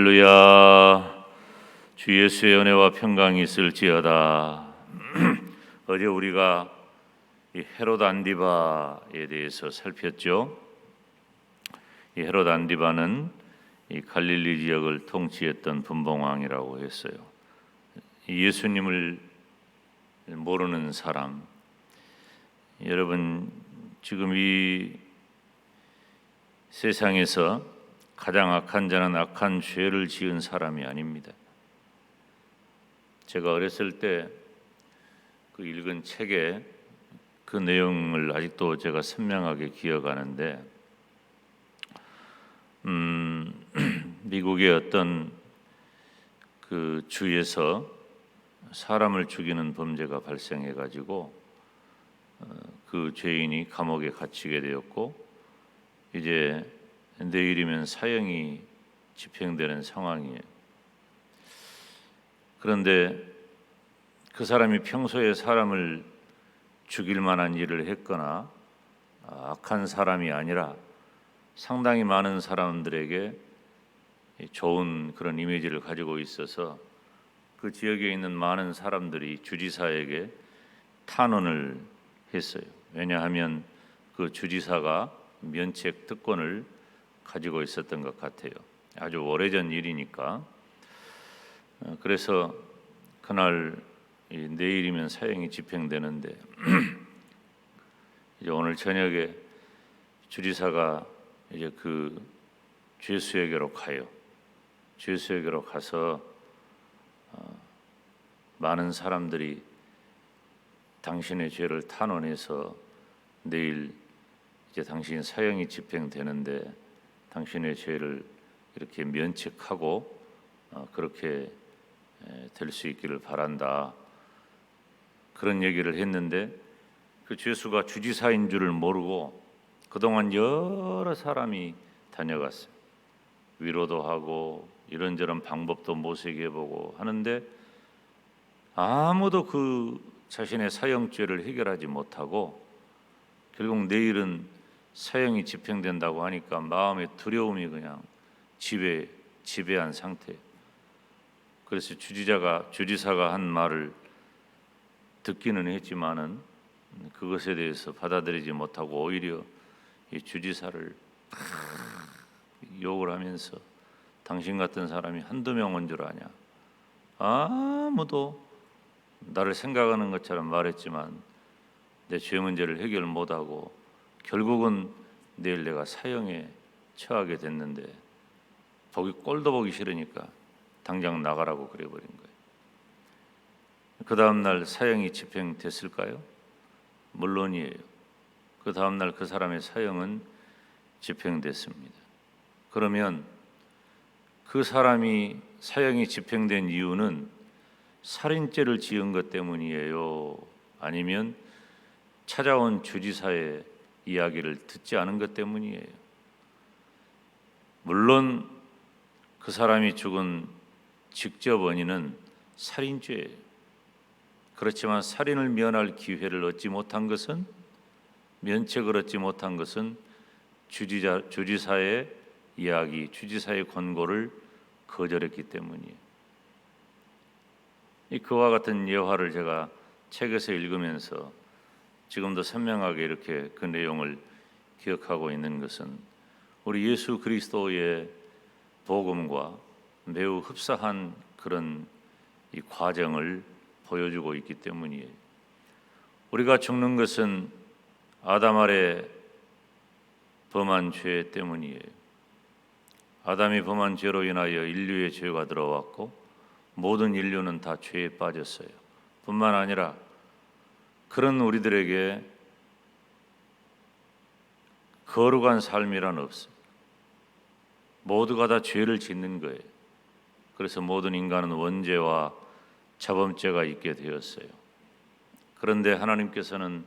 할렐루야. 주 예수의 은혜와 평강이 있을지어다. 어제 우리가 이 헤롯 안디바에 대해서 살폈죠. 이 헤롯 안디바는 이 갈릴리 지역을 통치했던 분봉왕이라고 했어요. 예수님을 모르는 사람. 여러분, 지금 이 세상에서 가장 악한 자는 악한 죄를 지은 사람이 아닙니다. 제가 어렸을 때 그 읽은 책에 그 내용을 아직도 제가 선명하게 기억하는데, 미국의 어떤 그 주에서 사람을 죽이는 범죄가 발생해가지고 그 죄인이 감옥에 갇히게 되었고, 이제 내일이면 사형이 집행되는 상황이에요. 그런데 그 사람이 평소에 사람을 죽일 만한 일을 했거나 악한 사람이 아니라 상당히 많은 사람들에게 좋은 그런 이미지를 가지고 있어서 그 지역에 있는 많은 사람들이 주지사에게 탄원을 했어요. 왜냐하면 그 주지사가 면책 특권을 가지고 있었던 것 같아요. 아주 오래전 일이니까. 그래서 그날 내일이면 사형이 집행되는데 이제 오늘 저녁에 주지사가 이제 그 죄수에게로 가요. 죄수에게로 가서 많은 사람들이 당신의 죄를 탄원해서 내일 이제 당신 사형이 집행되는데 당신의 죄를 이렇게 면책하고 그렇게 될 수 있기를 바란다. 그런 얘기를 했는데 그 죄수가 주지사인 줄을 모르고 그동안 여러 사람이 다녀갔어요. 위로도 하고 이런저런 방법도 모색해보고 하는데 아무도 그 자신의 사형죄를 해결하지 못하고 결국 내일은 사형이 집행된다고 하니까 마음의 두려움이 그냥 지배한 상태예요. 그래서 주지사가 한 말을 듣기는 했지만은 그것에 대해서 받아들이지 못하고 오히려 이 주지사를 욕을 하면서 당신 같은 사람이 한두 명 온 줄 아냐? 아무도 나를 생각하는 것처럼 말했지만 내 죄 문제를 해결 못하고 결국은 내일 내가 사형에 처하게 됐는데 꼴도 보기 싫으니까 당장 나가라고 그래버린 거예요. 그 다음 날 사형이 집행됐을까요? 물론이에요. 그 다음 날 그 사람의 사형은 집행됐습니다. 그러면 그 사람이 사형이 집행된 이유는 살인죄를 지은 것 때문이에요? 아니면 찾아온 주지사의 이야기를 듣지 않은 것 때문이에요? 물론 그 사람이 죽은 직접 원인은 살인죄예요. 그렇지만 살인을 면할 기회를 얻지 못한 것은, 면책을 얻지 못한 것은 주지사의 이야기, 주지사의 권고를 거절했기 때문이에요. 그와 같은 예화를 제가 책에서 읽으면서 지금도 선명하게 이렇게 그 내용을 기억하고 있는 것은 우리 예수 그리스도의 복음과 매우 흡사한 그런 이 과정을 보여주고 있기 때문이에요. 우리가 죽는 것은 아담 아래 범한 죄 때문이에요. 아담이 범한 죄로 인하여 인류의 죄가 들어왔고 모든 인류는 다 죄에 빠졌어요. 뿐만 아니라 그런 우리들에게 거룩한 삶이란 없어요. 모두가 다 죄를 짓는 거예요. 그래서 모든 인간은 원죄와 자범죄가 있게 되었어요. 그런데 하나님께서는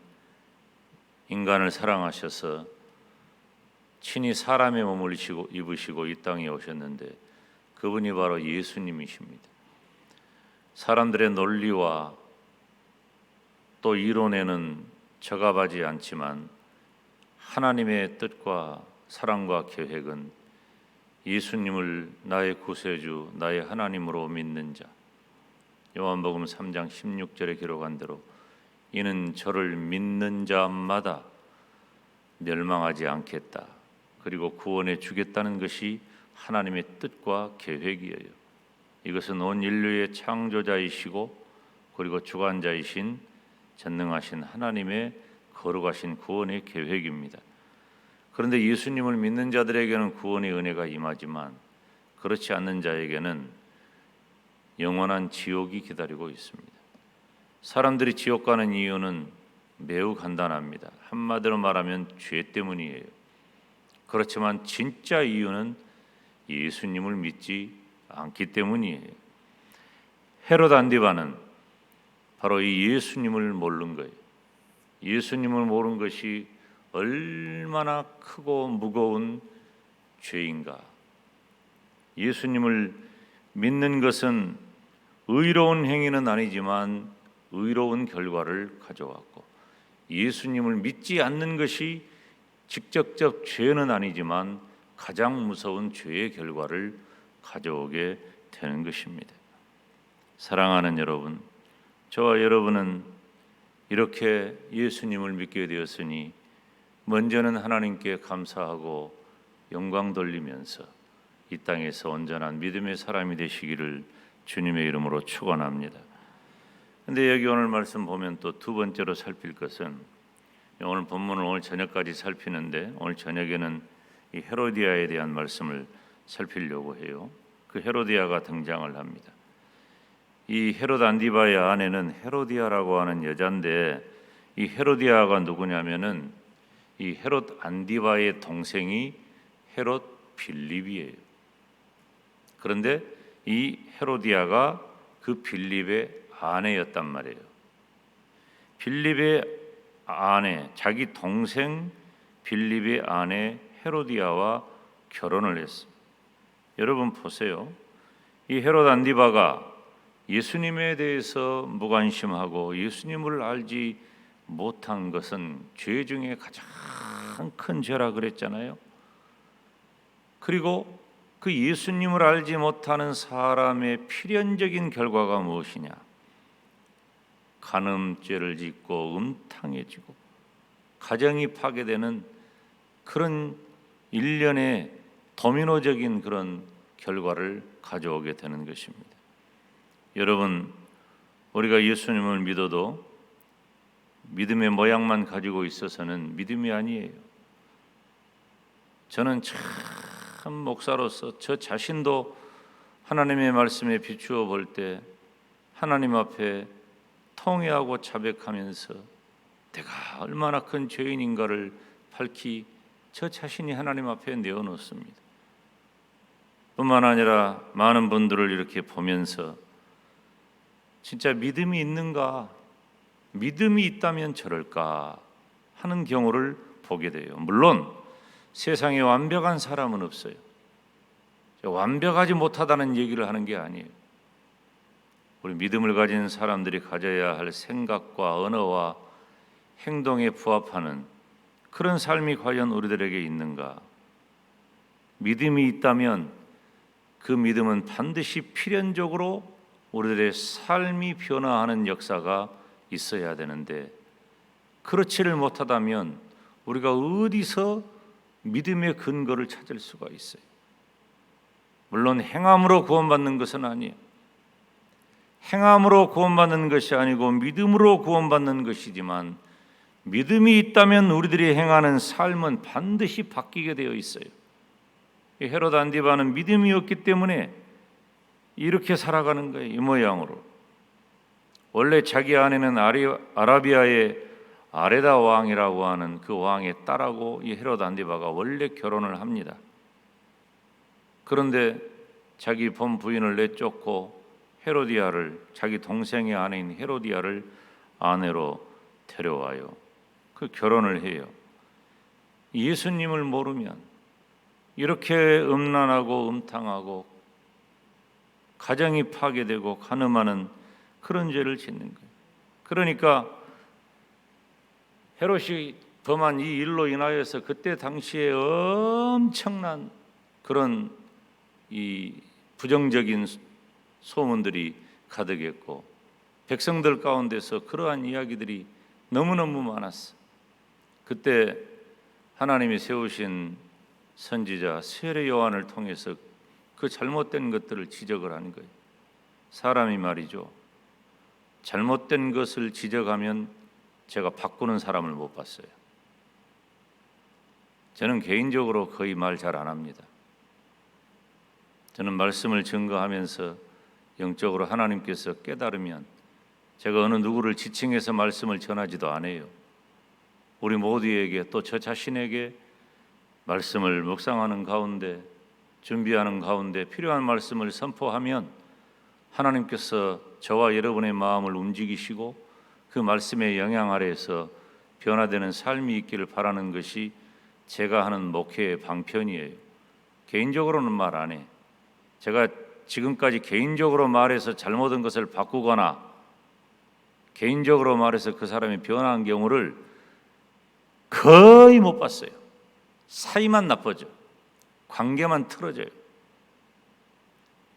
인간을 사랑하셔서 친히 사람의 몸을 입으시고 이 땅에 오셨는데 그분이 바로 예수님이십니다. 사람들의 논리와 또 이론에는 적합하지 않지만 하나님의 뜻과 사랑과 계획은 예수님을 나의 구세주, 나의 하나님으로 믿는 자, 요한복음 3장 16절에 기록한 대로 이는 저를 믿는 자마다 멸망하지 않겠다. 그리고 구원해 주겠다는 것이 하나님의 뜻과 계획이에요. 이것은 온 인류의 창조자이시고 그리고 주관자이신 전능하신 하나님의 거룩하신 구원의 계획입니다. 그런데 예수님을 믿는 자들에게는 구원의 은혜가 임하지만 그렇지 않는 자에게는 영원한 지옥이 기다리고 있습니다. 사람들이 지옥 가는 이유는 매우 간단합니다. 한마디로 말하면 죄 때문이에요. 그렇지만 진짜 이유는 예수님을 믿지 않기 때문이에요. 헤롯 안디바는 바로 이 예수님을 모르는 거예요. 예수님을 모르는 것이 얼마나 크고 무거운 죄인가. 예수님을 믿는 것은 의로운 행위는 아니지만 의로운 결과를 가져왔고, 예수님을 믿지 않는 것이 직접적 죄는 아니지만 가장 무서운 죄의 결과를 가져오게 되는 것입니다. 사랑하는 여러분, 저와 여러분은 이렇게 예수님을 믿게 되었으니 먼저는 하나님께 감사하고 영광 돌리면서 이 땅에서 온전한 믿음의 사람이 되시기를 주님의 이름으로 축원합니다. 근데 여기 오늘 말씀 보면 또 두 번째로 살필 것은, 오늘 본문을 오늘 저녁까지 살피는데 오늘 저녁에는 이 헤로디아에 대한 말씀을 살피려고 해요. 그 헤로디아가 등장을 합니다. 이 헤롯 안디바의 아내는 헤로디아라고 하는 여자인데, 이 헤로디아가 누구냐면은 이 헤롯 안디바의 동생이 헤롯 빌립이에요. 그런데 이 헤로디아가 그 빌립의 아내였단 말이에요. 빌립의 아내, 자기 동생 빌립의 아내 헤로디아와 결혼을 했습니다. 여러분 보세요. 이 헤롯 안디바가 예수님에 대해서 무관심하고 예수님을 알지 못한 것은 죄 중에 가장 큰 죄라 그랬잖아요. 그리고 그 예수님을 알지 못하는 사람의 필연적인 결과가 무엇이냐? 간음죄를 짓고 음탕해지고 가정이 파괴되는 그런 일련의 도미노적인 그런 결과를 가져오게 되는 것입니다. 여러분, 우리가 예수님을 믿어도 믿음의 모양만 가지고 있어서는 믿음이 아니에요. 저는 참 목사로서 저 자신도 하나님의 말씀에 비추어 볼 때 하나님 앞에 통회하고 자백하면서 내가 얼마나 큰 죄인인가를 밝히 저 자신이 하나님 앞에 내어놓습니다. 뿐만 아니라 많은 분들을 이렇게 보면서 진짜 믿음이 있는가, 믿음이 있다면 저럴까 하는 경우를 보게 돼요. 물론 세상에 완벽한 사람은 없어요. 완벽하지 못하다는 얘기를 하는 게 아니에요. 우리 믿음을 가진 사람들이 가져야 할 생각과 언어와 행동에 부합하는 그런 삶이 과연 우리들에게 있는가? 믿음이 있다면 그 믿음은 반드시 필연적으로 우리들의 삶이 변화하는 역사가 있어야 되는데, 그렇지를 못하다면 우리가 어디서 믿음의 근거를 찾을 수가 있어요. 물론 행함으로 구원받는 것은 아니에요. 행함으로 구원받는 것이 아니고 믿음으로 구원받는 것이지만, 믿음이 있다면 우리들이 행하는 삶은 반드시 바뀌게 되어 있어요. 헤롯 안디바는 믿음이 없기 때문에 이렇게 살아가는 거예요. 이 모양으로. 원래 자기 아내는 아라비아의 아레다 왕이라고 하는 그 왕의 딸하고 이 헤롯 안디바가 원래 결혼을 합니다. 그런데 자기 본 부인을 내쫓고 헤로디아를, 자기 동생의 아내인 헤로디아를 아내로 데려와요. 그 결혼을 해요. 예수님을 모르면 이렇게 음란하고 음탕하고 가정이 파괴되고 간음하는 그런 죄를 짓는 거예요. 그러니까 헤롯이 범한 이 일로 인하여서 그때 당시에 엄청난 그런 이 부정적인 소문들이 가득했고 백성들 가운데서 그러한 이야기들이 너무너무 많았어. 그때 하나님이 세우신 선지자 세례 요한을 통해서 그 잘못된 것들을 지적을 한 거예요. 사람이 말이죠, 잘못된 것을 지적하면 제가 바꾸는 사람을 못 봤어요. 저는 개인적으로 거의 말 잘 안 합니다. 저는 말씀을 증거하면서 영적으로 하나님께서 깨달으면 제가 어느 누구를 지칭해서 말씀을 전하지도 않아요. 우리 모두에게 또 저 자신에게 말씀을 묵상하는 가운데, 준비하는 가운데 필요한 말씀을 선포하면 하나님께서 저와 여러분의 마음을 움직이시고 그 말씀의 영향 아래에서 변화되는 삶이 있기를 바라는 것이 제가 하는 목회의 방편이에요. 개인적으로는 말 안 해. 제가 지금까지 개인적으로 말해서 잘못한 것을 바꾸거나 개인적으로 말해서 그 사람이 변화한 경우를 거의 못 봤어요. 사이만 나빠져. 관계만 틀어져요.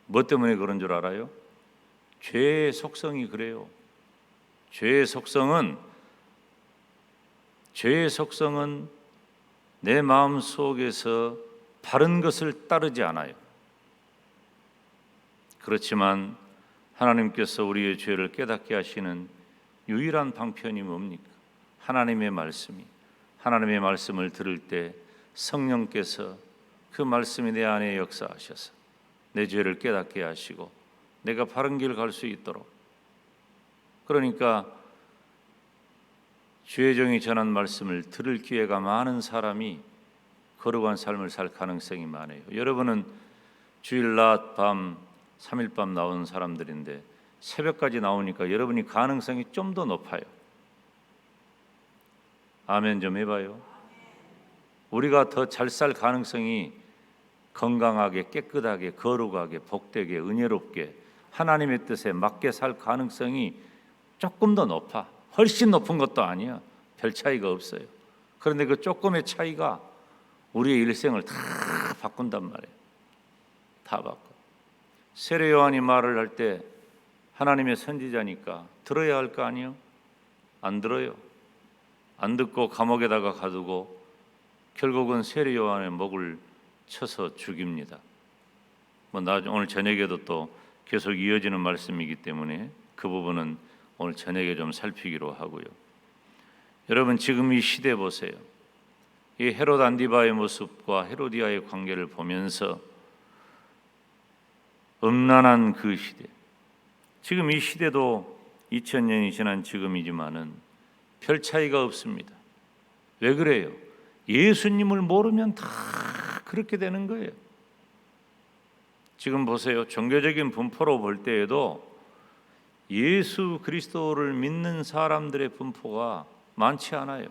뭐 때문에 그런 줄 알아요? 죄의 속성이 그래요. 죄의 속성은 내 마음 속에서 바른 것을 따르지 않아요. 그렇지만 하나님께서 우리의 죄를 깨닫게 하시는 유일한 방편이 뭡니까? 하나님의 말씀이. 하나님의 말씀을 들을 때 성령께서 그 말씀이 내 안에 역사하셔서 내 죄를 깨닫게 하시고 내가 바른 길 갈 수 있도록, 그러니까 주의 종이 전한 말씀을 들을 기회가 많은 사람이 거룩한 삶을 살 가능성이 많아요. 여러분은 주일 낮 밤 3일 밤 나오는 사람들인데 새벽까지 나오니까 여러분이 가능성이 좀 더 높아요. 아멘 좀 해봐요. 우리가 더 잘 살 가능성이 건강하게, 깨끗하게, 거룩하게, 복되게, 은혜롭게 하나님의 뜻에 맞게 살 가능성이 조금 더 높아. 훨씬 높은 것도 아니야. 별 차이가 없어요. 그런데 그 조금의 차이가 우리의 일생을 다 바꾼단 말이에요. 다 바꿔. 세례 요한이 말을 할 때 하나님의 선지자니까 들어야 할 거 아니에요? 안 들어요. 안 듣고 감옥에다가 가두고 결국은 세례 요한의 목을 쳐서 죽입니다. 오늘 저녁에도 또 계속 이어지는 말씀이기 때문에 그 부분은 오늘 저녁에 좀 살피기로 하고요. 여러분 지금 이 시대 보세요. 이 헤롯 안디바의 모습과 헤로디아의 관계를 보면서 음란한 그 시대, 지금 이 시대도 2000년이 지난 지금이지만은 별 차이가 없습니다. 왜 그래요? 예수님을 모르면 다 그렇게 되는 거예요. 지금 보세요. 종교적인 분포로 볼 때에도 예수 그리스도를 믿는 사람들의 분포가 많지 않아요.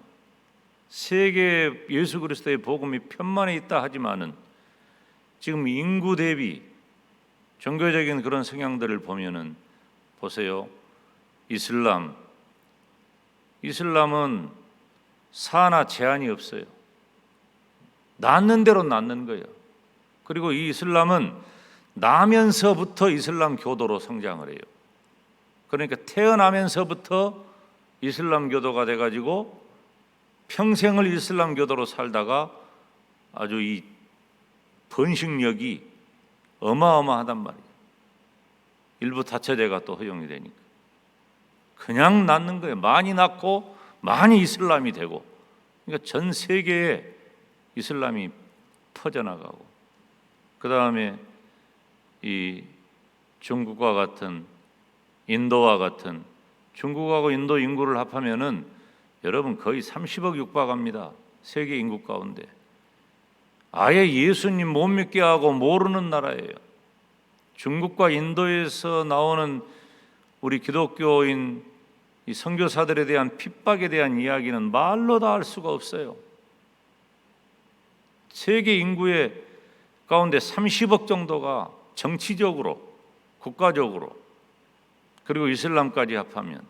세계 예수 그리스도의 복음이 편만에 있다 하지만은 지금 인구 대비 종교적인 그런 성향들을 보면은 보세요. 이슬람은 사나 제한이 없어요. 낳는 대로 낳는 거예요. 그리고 이 이슬람은 나면서부터 이슬람 교도로 성장을 해요. 그러니까 태어나면서부터 이슬람 교도가 돼가지고 평생을 이슬람 교도로 살다가 아주 이 번식력이 어마어마하단 말이에요. 일부 다처제가 또 허용이 되니까 그냥 낳는 거예요. 많이 낳고 많이 이슬람이 되고, 그러니까 전 세계에 이슬람이 퍼져나가고, 그 다음에 이 중국과 같은, 인도와 같은, 중국하고 인도 인구를 합하면은 여러분 거의 30억 육박합니다. 세계 인구 가운데. 아예 예수님 못 믿게 하고 모르는 나라예요. 중국과 인도에서 나오는 우리 기독교인 이 선교사들에 대한 핍박에 대한 이야기는 말로 다 할 수가 없어요. 세계 인구의 가운데 30억 정도가 정치적으로, 국가적으로, 그리고 이슬람까지 합하면,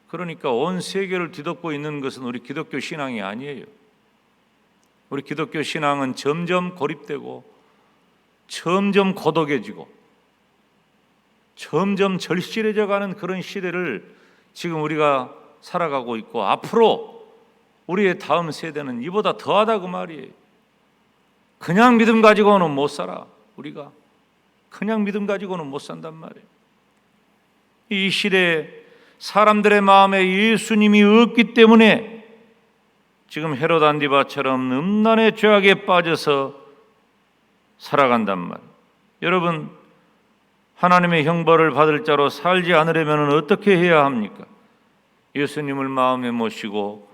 그러니까 온 세계를 뒤덮고 있는 것은 우리 기독교 신앙이 아니에요. 우리 기독교 신앙은 점점 고립되고 점점 고독해지고 점점 절실해져 가는 그런 시대를 지금 우리가 살아가고 있고, 앞으로 우리의 다음 세대는 이보다 더하다 그 말이에요. 그냥 믿음 가지고는 못 살아. 우리가 그냥 믿음 가지고는 못 산단 말이에요. 이 시대에 사람들의 마음에 예수님이 없기 때문에 지금 헤롯 안디바처럼 음란의 죄악에 빠져서 살아간단 말이에요. 여러분, 하나님의 형벌을 받을 자로 살지 않으려면 어떻게 해야 합니까? 예수님을 마음에 모시고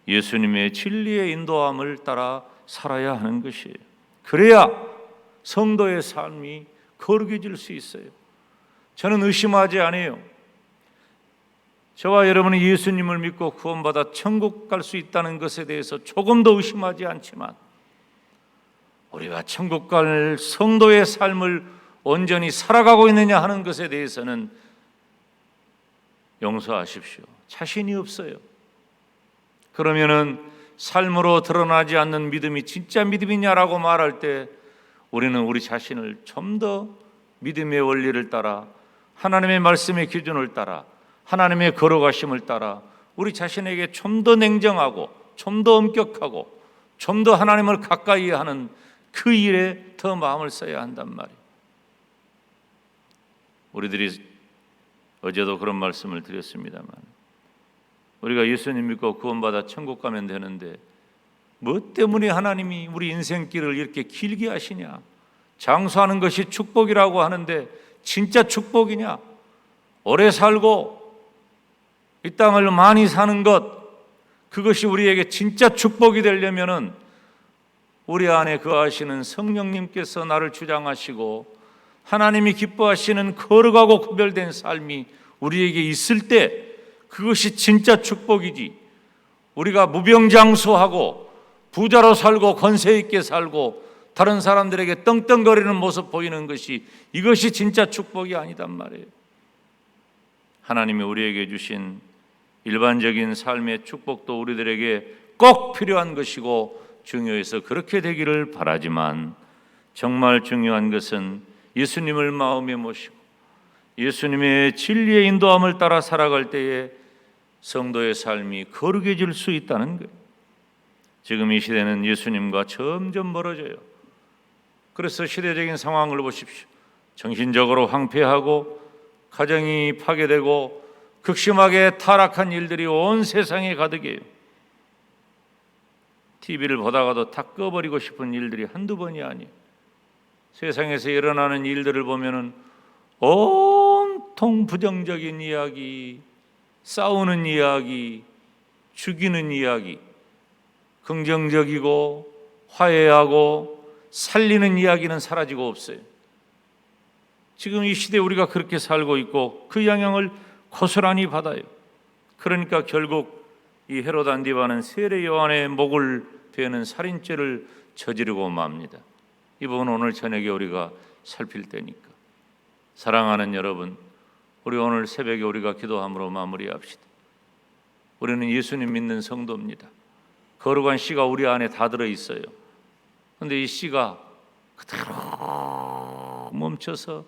예수님의 진리의 인도함을 따라 살아야 하는 것이에요. 그래야 성도의 삶이 거룩해질 수 있어요. 저는 의심하지 않아요. 저와 여러분이 예수님을 믿고 구원받아 천국 갈 수 있다는 것에 대해서 조금도 의심하지 않지만, 우리가 천국 갈 성도의 삶을 온전히 살아가고 있느냐 하는 것에 대해서는 용서하십시오. 자신이 없어요. 그러면은 삶으로 드러나지 않는 믿음이 진짜 믿음이냐라고 말할 때 우리는 우리 자신을 좀 더 믿음의 원리를 따라, 하나님의 말씀의 기준을 따라, 하나님의 걸어가심을 따라 우리 자신에게 좀 더 냉정하고 좀 더 엄격하고 좀 더 하나님을 가까이 하는 그 일에 더 마음을 써야 한단 말이에요. 우리들이 어제도 그런 말씀을 드렸습니다만, 우리가 예수님 믿고 구원받아 천국 가면 되는데 뭐 때문에 하나님이 우리 인생길을 이렇게 길게 하시냐? 장수하는 것이 축복이라고 하는데 진짜 축복이냐? 오래 살고 이 땅을 많이 사는 것, 그것이 우리에게 진짜 축복이 되려면은 우리 안에 거하시는 성령님께서 나를 주장하시고 하나님이 기뻐하시는 거룩하고 구별된 삶이 우리에게 있을 때 그것이 진짜 축복이지, 우리가 무병장수하고 부자로 살고 권세 있게 살고 다른 사람들에게 떵떵거리는 모습 보이는 것이, 이것이 진짜 축복이 아니단 말이에요. 하나님이 우리에게 주신 일반적인 삶의 축복도 우리들에게 꼭 필요한 것이고 중요해서 그렇게 되기를 바라지만, 정말 중요한 것은 예수님을 마음에 모시고 예수님의 진리의 인도함을 따라 살아갈 때에 성도의 삶이 거룩해질 수 있다는 거예요. 지금 이 시대는 예수님과 점점 멀어져요. 그래서 시대적인 상황을 보십시오. 정신적으로 황폐하고 가정이 파괴되고 극심하게 타락한 일들이 온 세상에 가득해요. TV를 보다가도 다 꺼버리고 싶은 일들이 한두 번이 아니에요. 세상에서 일어나는 일들을 보면은 온통 부정적인 이야기, 싸우는 이야기, 죽이는 이야기, 긍정적이고 화해하고 살리는 이야기는 사라지고 없어요. 지금 이 시대에 우리가 그렇게 살고 있고 그 영향을 고스란히 받아요. 그러니까 결국 이 헤롯 안디바는 세례 요한의 목을 베는 살인죄를 저지르고 맙니다. 이 부분은 오늘 저녁에 우리가 살필 때니까. 사랑하는 여러분, 우리 오늘 새벽에 우리가 기도함으로 마무리합시다. 우리는 예수님 믿는 성도입니다. 거룩한 씨가 우리 안에 다 들어있어요. 그런데 이 씨가 그대로 멈춰서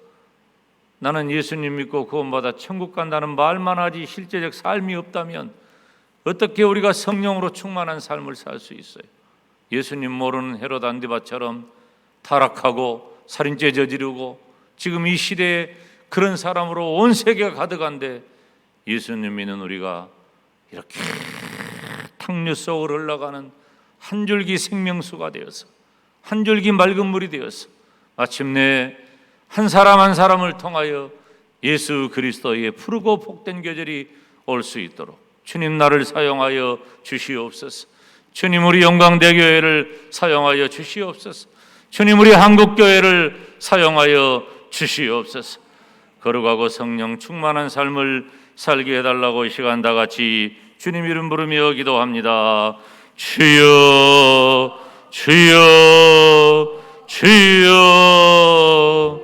나는 예수님 믿고 구원받아 천국 간다는 말만 하지 실제적 삶이 없다면 어떻게 우리가 성령으로 충만한 삶을 살 수 있어요? 예수님 모르는 헤롯 안디바처럼 타락하고 살인죄 저지르고 지금 이 시대에 그런 사람으로 온 세계가 가득한데, 예수님 믿는 우리가 이렇게 탕류 속을 흘러가는 한 줄기 생명수가 되어서, 한 줄기 맑은 물이 되어서 마침내 한 사람 한 사람을 통하여 예수 그리스도의 푸르고 복된 계절이 올 수 있도록 주님 나를 사용하여 주시옵소서. 주님 우리 영광대교회를 사용하여 주시옵소서. 주님 우리 한국교회를 사용하여 주시옵소서. 거룩하고 성령 충만한 삶을 살게 해달라고 이 시간 다 같이 주님 이름 부르며 기도합니다. 주여 주여 주여.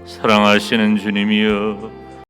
사랑하시는 주님이여,